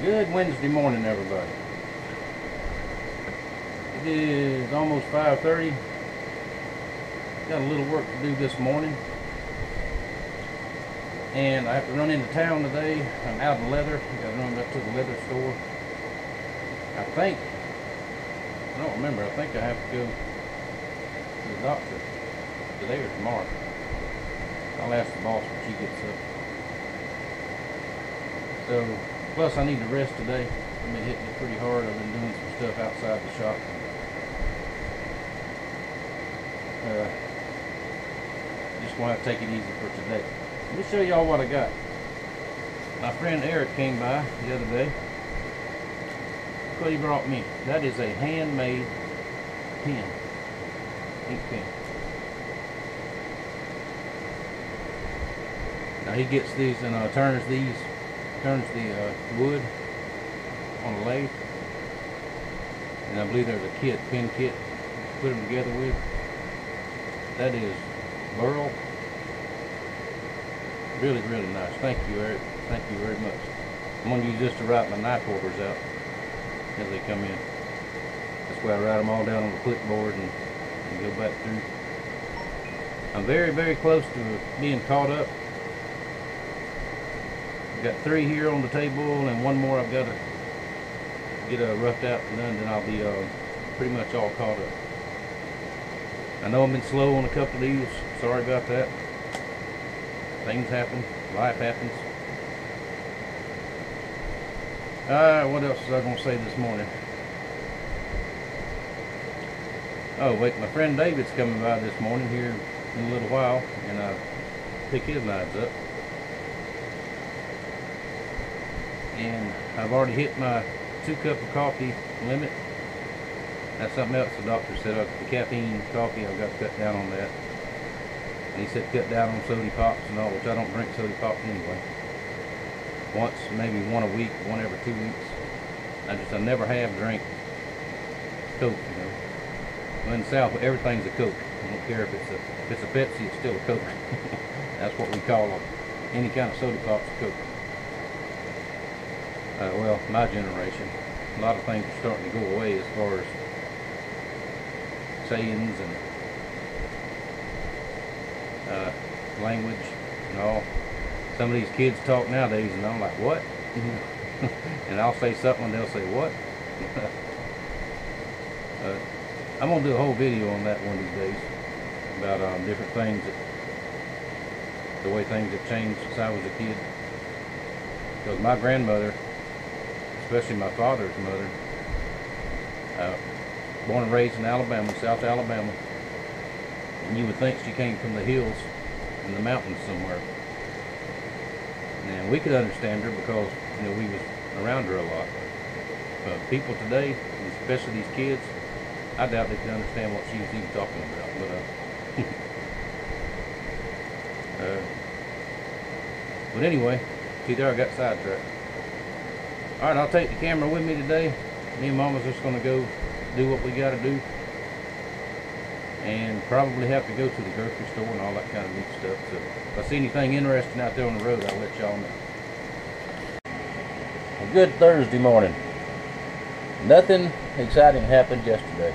Good Wednesday morning, everybody. It is almost 5:30. Got a little work to do this morning. And I have to run into town today. I'm out of leather. I got to run up to the leather store. I don't remember. I think I have to go to the doctor today or tomorrow. I'll ask the boss when she gets up. So, plus I need to rest today. I've been hitting it pretty hard. I've been doing some stuff outside the shop. Just want to take it easy for today. Let me show y'all what I got. My friend Eric came by the other day. Look what he brought me. That is a handmade pen, ink pen. Now he gets these and turns the wood on a lathe, and I believe there's a pen kit to put them together with. That is burl. Really, really nice. Thank you, Eric. Thank you very much. I'm going to use this to write my knife orders out as they come in. That's why I write them all down on the clipboard and go back through. I'm very, very close to being caught up. I've got 3 here on the table and 1 more I've got to get roughed out and done, then I'll be pretty much all caught up. I know I've been slow on a couple of these. Sorry about that. Things happen. Life happens. What else was I going to say this morning? Oh, wait, my friend David's coming by this morning here in a little while, and I pick his knives up. And I've already hit my 2 cup of coffee limit. That's something else the doctor said. The caffeine coffee, I've got to cut down on that. And he said cut down on soda pops and all, which I don't drink soda pops anyway. Once, maybe 1 a week, 1 every 2 weeks. I never have drank Coke, you know. Well, in the South, everything's a Coke. I don't care if it's a Pepsi, it's still a Coke. That's what we call them. Any kind of soda pop's a Coke. Well, my generation, a lot of things are starting to go away as far as sayings and language and all. Some of these kids talk nowadays and I'm like, what? And I'll say something and they'll say, what? I'm going to do a whole video on that one of these days about different things, the way things have changed since I was a kid. Because my grandmother, especially my father's mother, born and raised in Alabama, South Alabama, and you would think she came from the hills in the mountains somewhere. And we could understand her because, you know, we was around her a lot. But people today, especially these kids, I doubt they could understand what she was even talking about. But anyway, see there, I got sidetracked. All right, I'll take the camera with me today. Me and Mama's just going to go do what we got to do, and probably have to go to the grocery store and all that kind of neat stuff. So if I see anything interesting out there on the road, I'll let y'all know. A good Thursday morning. Nothing exciting happened yesterday.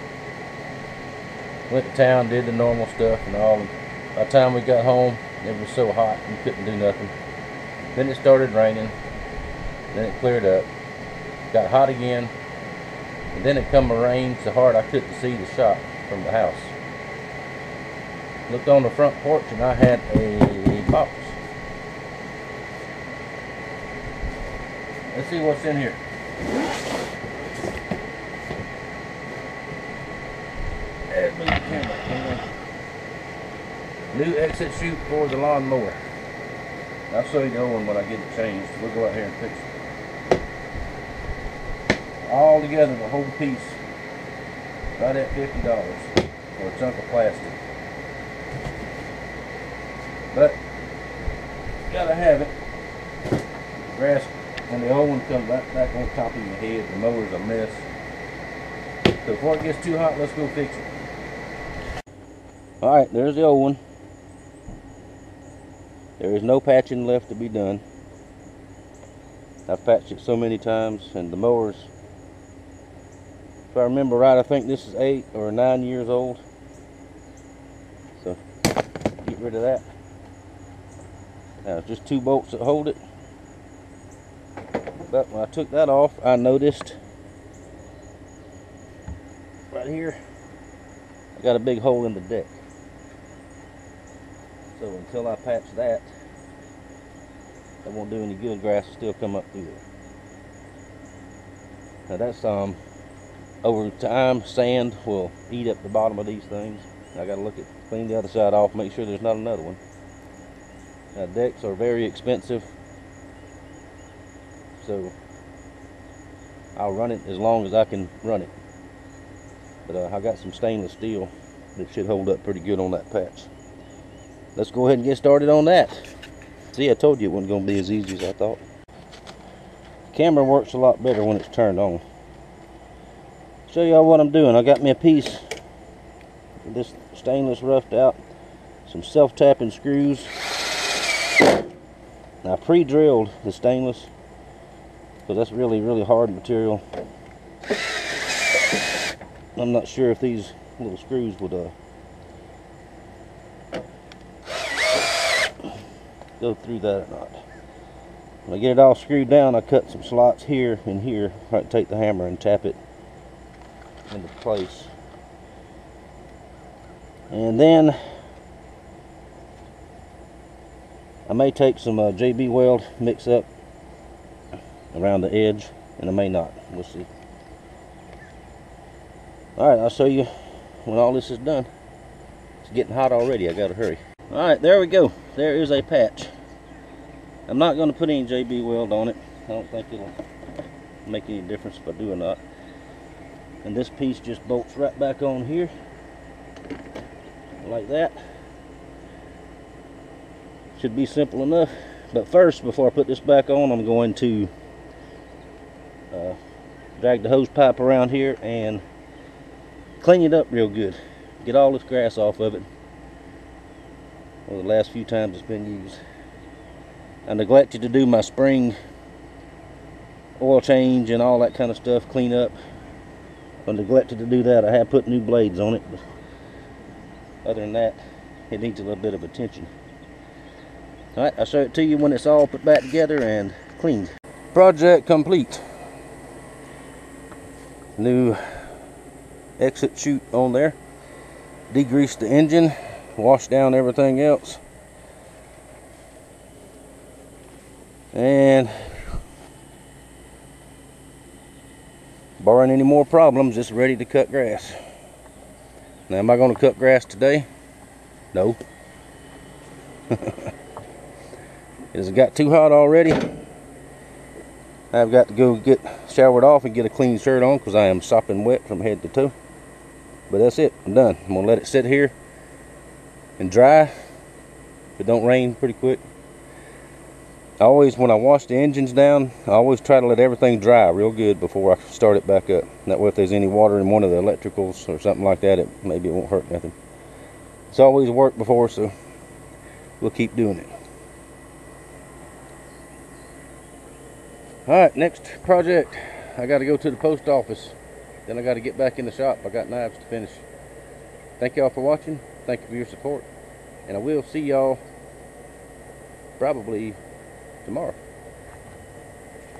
Went to town, did the normal stuff and all. By the time we got home, it was so hot we couldn't do nothing. Then it started raining. Then it cleared up. Got hot again. And then it come a rain so hard I couldn't see the shop from the house. Looked on the front porch and I had a box. Let's see what's in here. Let's move the camera. New exit chute for the lawnmower. I'll show you the old one when I get it changed. We'll go out here and fix it. All together, the whole piece, right at $50 for a chunk of plastic. But gotta have it. Grass and the old one comes right back on top of your head. The mower's a mess. So before it gets too hot, let's go fix it. All right, there's the old one. There is no patching left to be done. I've patched it so many times, and the mowers, if I remember right, I think this is 8 or 9 years old. So get rid of that. Now it's just 2 bolts that hold it. But when I took that off, I noticed right here I got a big hole in the deck. So until I patch that, that won't do any good. Grass will still come up through there. Now that's over time, sand will eat up the bottom of these things. I got to clean the other side off, make sure there's not another one. Now decks are very expensive, so I'll run it as long as I can run it. But I got some stainless steel that should hold up pretty good on that patch. Let's go ahead and get started on that. See, I told you it wasn't going to be as easy as I thought. Camera works a lot better when it's turned on. Show y'all what I'm doing. I got me a piece of this stainless roughed out, some self-tapping screws. Now, I pre-drilled the stainless because that's really hard material. I'm not sure if these little screws would go through that or not. When I get it all screwed down, I cut some slots here and here. I can take the hammer and tap it into place. And then I may take some JB Weld mix up around the edge, and I may not. We'll see. Alright, I'll show you when all this is done. It's getting hot already. I gotta hurry. Alright, there we go. There is a patch. I'm not going to put any JB Weld on it. I don't think it'll make any difference if I do or not. And this piece just bolts right back on here, like that. Should be simple enough. But first, before I put this back on, I'm going to drag the hose pipe around here and clean it up real good. Get all this grass off of it. Well, the last few times it's been used. I neglected to do my spring oil change and all that kind of stuff, clean up. I neglected to do that. I have put new blades on it, but other than that, it needs a little bit of attention. Alright, I'll show it to you when it's all put back together and cleaned. Project complete. New exit chute on there. Degreased the engine, washed down everything else. And barring any more problems, it's ready to cut grass. Now, am I going to cut grass today? No. It has got too hot already. I've got to go get showered off and get a clean shirt on because I am sopping wet from head to toe. But that's it. I'm done. I'm going to let it sit here and dry. If it don't rain pretty quick. When I wash the engines down, I always try to let everything dry real good before I start it back up. That way if there's any water in one of the electricals or something like that, maybe it won't hurt nothing. It's always worked before, so we'll keep doing it. Alright, next project. I got to go to the post office. Then I got to get back in the shop. I got knives to finish. Thank y'all for watching. Thank you for your support. And I will see y'all probably tomorrow.